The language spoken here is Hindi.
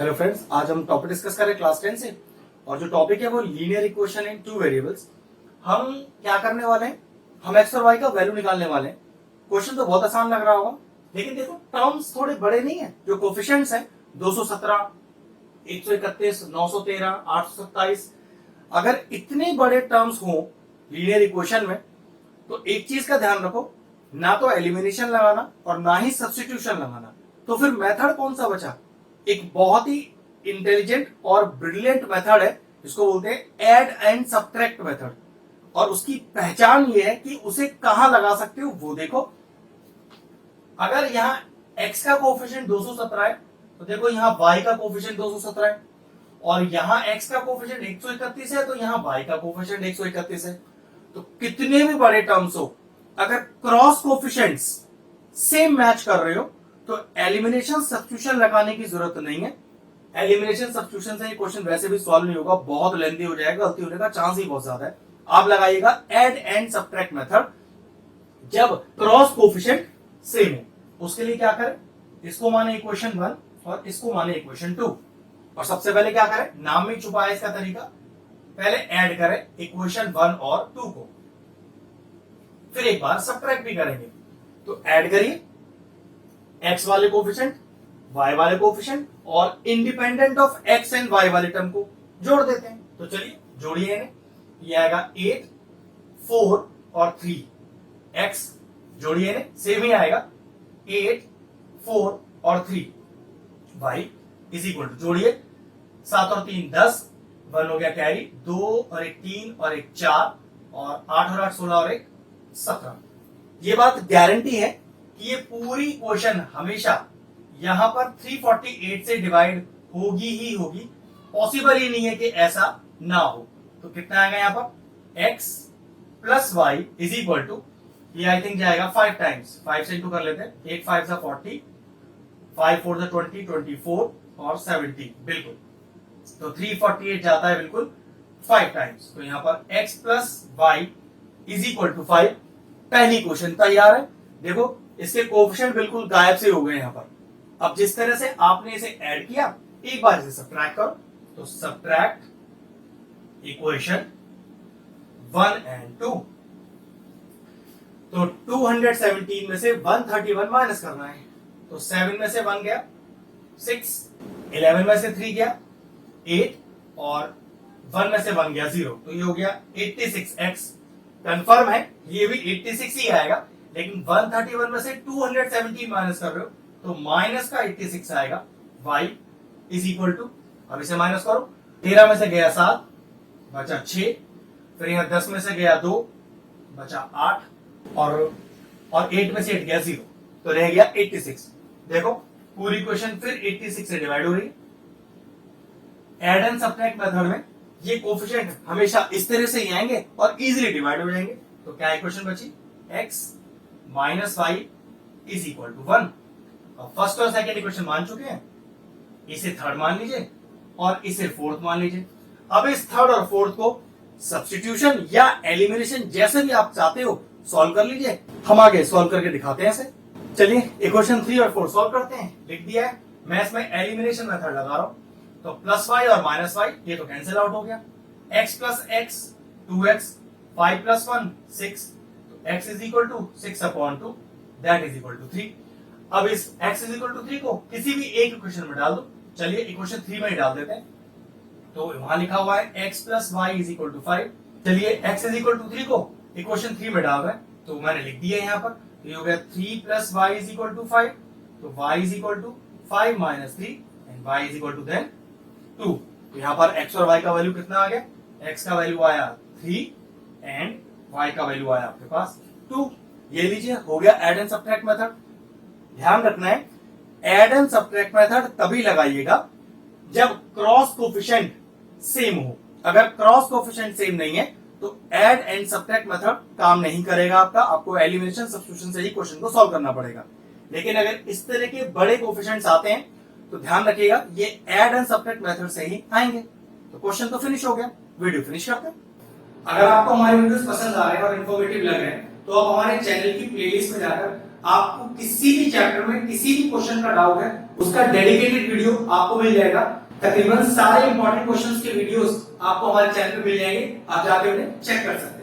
हेलो फ्रेंड्स, आज हम टॉपिक डिस्कस करें क्लास 10 से। और जो टॉपिक है वो linear equation in two variables. हम क्या करने वाले हैं, हम एक्स और वाई का वैल्यू निकालने वाले हैं। क्वेश्चन तो बहुत आसान लग रहा होगा, लेकिन देखो टर्म्स थोड़े बड़े नहीं है। जो कोफिशिएंट्स हैं 217, 131, 913, 827, अगर इतने बड़े टर्म्स हो लीनियर इक्वेशन में तो एक चीज का ध्यान रखो, ना तो एलिमिनेशन लगाना और ना ही सब्स्टिट्यूशन लगाना। तो फिर मेथड कौन सा बचा? एक बहुत ही इंटेलिजेंट और ब्रिलियंट मेथड है, इसको बोलते हैं ऐड एंड सब्ट्रैक्ट मेथड। और उसकी पहचान ये है कि उसे कहां लगा सकते हो वो देखो। अगर यहां x का कोफिशिएंट 217 है तो देखो यहां y का कोफिशिएंट 217 है, और यहां x का कोफिशिएंट 131 है तो यहां y का कोफिशिएंट 131 है। तो कितने भी बड़े टर्म्स हो, अगर क्रॉस कोफिशिएंट्स सेम मैच कर रहे हो तो एलिमिनेशन सब्स्टिट्यूशन लगाने की जरूरत नहीं है। एलिमिनेशन सब्स्टिट्यूशन से ये क्वेश्चन वैसे भी सॉल्व नहीं होगा, बहुत लेंथी हो जाएगा, गलती होने का चांस ही बहुत ज्यादा है। आप लगाइएगा ऐड एंड सब्ट्रैक्ट मेथड जब क्रॉस कोफिशिएंट सेम हो। उसके लिए क्या करें, इसको माने इक्वेशन 1 और इसको माने इक्वेशन 2। और सबसे पहले क्या करें, नाम में छुपा है इसका तरीका, पहले ऐड करें इक्वेशन 1 और 2 को, फिर एक बार सब्ट्रैक्ट भी करेंगे। तो ऐड करिए x वाले कोफिशिएंट, y वाले कोफिशिएंट और independent of x and y वाले टर्म को जोड़ देते हैं। तो चलिए जोड़िए इन्हें। ये आएगा 8, 4 और 3। x जोड़िए इन्हें, सेम ही आएगा 8, 4 और 3। y इज इक्वल टू जोड़िए 7 और 3 10, 1 हो गया कैरी, 2 और 1 3 और 1 4 और 8 और 8 16 और 1 17। ये बात गारंटी है कि ये पूरी इक्वेशन हमेशा यहां पर 348 से डिवाइड होगी ही होगी। पॉसिबल ही नहीं है कि ऐसा ना हो। तो कितना आएगा यहां पर, x plus Y is equal to, ये आई थिंक जाएगा 5 टाइम्स, 5 से इंटू कर लेते हैं, 8 5 सा 40, 5 4 सा 20, 24 और 70, बिल्कुल। तो 348 जाता है बिल्कुल 5 टाइम्स। तो यहां पर x plus Y is equal to 5। पहली क्वेश्चन तैयार है। देखो इसके कोफिशिएंट बिल्कुल गायब से हो गए यहां पर। अब जिस तरह से आपने इसे ऐड किया, एक बार इसे सब्ट्रैक्ट करो। तो सब्ट्रैक्ट इक्वेशन 1 एंड 2। तो 217 में से 131 माइनस करना है। तो 7 में से 1 गया 6, 11 में से 3 गया 8 और 1 में से 1 गया 0। तो ये हो गया 86x। कंफर्म है ये भी 86 ही आएगा, लेकिन 131 में से 217 माइनस कर रहे हो तो माइनस का 86 आएगा। y इज इक्वल टू, अब इसे माइनस करो, 13 में से गया 7 बचा 6, फिर यहां 10 में से गया 2 बचा 8 और 8 में से 8 गया 0, तो रह गया 86। देखो पूरी क्वेश्चन फिर 86 से डिवाइड हो रही है। एड एंड सब्ट्रैक्ट मेथड में ये कोफिशिएंट हमेशा इस तरह से ही आएंगे और इजीली डिवाइड हो जाएंगे। तो क्या इक्वेशन बची, x minus Y is equal to 1। अब फर्स्ट और सेकेंड इक्वेशन मान चुके हैं, इसे थर्ड मान लीजिए और इसे फोर्थ मान लीजिए। अब इस थर्ड और फोर्थ को सब्स्टिट्यूशन या एलिमिनेशन जैसे भी आप चाहते हो सॉल्व कर लीजिए। हम आगे सॉल्व करके दिखाते हैं इसे। चलिए इक्वेशन 3 और 4 सॉल्व करते हैं। लिख दिया है, मैं इसमें एलिमिनेशन मेथड लगा रहा हूं। तो प्लस वाई और माइनस वाई ये तो कैंसिल आउट हो गया। x plus x 2x, 5 plus 1 6, तो x is equal to 6 upon 2, that is equal to 3। अब इस x इज इक्वल टू 3 को किसी भी एक इक्वेशन में डाल दो। चलिए इक्वेशन 3 में ही डाल देते हैं। तो वहां लिखा हुआ है x plus Y is equal to 5। चलिए x इज इक्वल टू 3 को इक्वेशन 3 में डाल रहे हैं, तो मैंने लिख दिया यहां पर। तो ये हो गया 3 plus Y is equal to 5। तो y is equal to 5 minus 3 and y is equal to then 2। तो यहां पर x और y का वैल्यू कितना आ गया, x का वैल्यू आया 3 एंड y का वैल्यू आया आपके पास 2। ये लीजिए हो गया ऐड एंड सब्ट्रैक्ट मेथड। ध्यान रखना है ऐड एंड सब्ट्रैक्ट मेथड तभी लगाइएगा जब क्रॉस कोफिशिएंट सेम हो। अगर क्रॉस कोफिशिएंट सेम नहीं है तो ऐड एंड सब्ट्रैक्ट मेथड काम नहीं करेगा आपका। आपको एलिमिनेशन सब्स्टिट्यूशन से ही क्वेश्चन को सॉल्व करना पड़ेगा। लेकिन अगर इस तरह के बड़े कोफिशिएंट्स आते हैं तो ध्यान रखिएगा ये ऐड एंड सब्ट्रैक्ट मेथड से ही आएंगे। तो क्वेश्चन तो फिनिश हो गया, वीडियो फिनिश करते हैं। अगर आपको हमारे वीडियोस पसंद आ रहे हैं और इन्फॉर्मेटिव लग रहे हैं तो आप हमारे चैनल की प्लेलिस्ट में जाकर आपको किसी भी चैप्टर में किसी भी क्वेश्चन का डाउट है, उसका डेडिकेटेड वीडियो आपको मिल जाएगा। तकरीबन सारे इंपॉर्टेंट क्वेश्चंस के वीडियोस आपको हमारे चैनल पे मिल जाएंगे, आप जाके उन्हें चेक कर सकते हैं।